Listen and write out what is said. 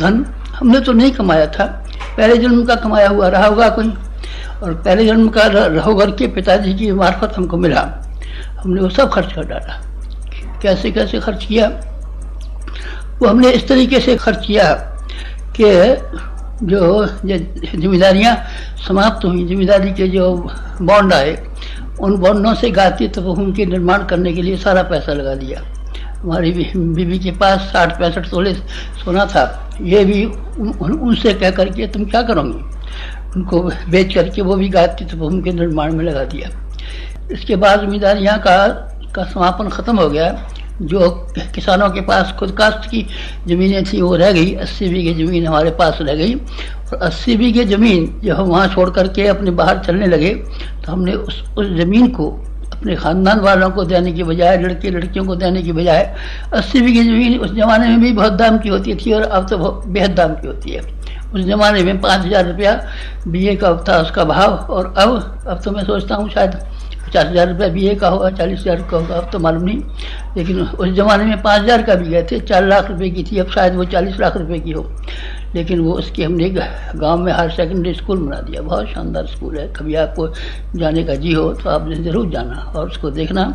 धन हमने तो नहीं कमाया था, पहले जन्म का कमाया हुआ रहा होगा कोई, और पहले जन्म का रहोगर के पिताजी की मार्फत हमको मिला। हमने वो सब खर्च कर डाला। कैसे कैसे खर्च किया, वो हमने इस तरीके से खर्च किया कि जो जिम्मेदारियाँ समाप्त हुई, जिम्मेदारी के जो बॉन्ड आए, उन बॉन्डों से गायत्री तपोभूमि के निर्माण करने के लिए सारा पैसा लगा दिया। हमारी बीवी के पास 60-65 तोले सोना था, ये भी उनसे कह करके तुम क्या करोगे, उनको बेच करके वो भी गायत्री तपोभूमि के निर्माण में लगा दिया। इसके बाद जिम्मेदारियाँ का समापन ख़त्म हो गया। जो किसानों के पास खुद काश्त की ज़मीनें थी वो रह गई, 80 बीघे ज़मीन हमारे पास रह गई। और 80 बीघे ज़मीन जब हम वहाँ छोड़ करके अपने बाहर चलने लगे तो हमने उस ज़मीन को अपने ख़ानदान वालों को देने की बजाय, लड़के लड़कियों को देने की बजाय, 80 बीघे ज़मीन उस ज़माने में भी बहुत दाम की होती थी और अब तो बेहद दाम की होती है। उस ज़माने में 5,000 रुपया बीए का था उसका भाव, और अब तो मैं सोचता हूँ शायद 50,000 रुपया बीए का होगा, 40,000 का होगा, अब तो मालूम नहीं। लेकिन उस ज़माने में 5,000 का भी गए थे, 4 लाख रुपए की थी, अब शायद वो 40 लाख रुपए की हो। लेकिन वो उसकी हमने गांव में हायर सेकेंडरी स्कूल बना दिया, बहुत शानदार स्कूल है। कभी आपको जाने का जी हो तो आपने ज़रूर जाना और उसको देखना।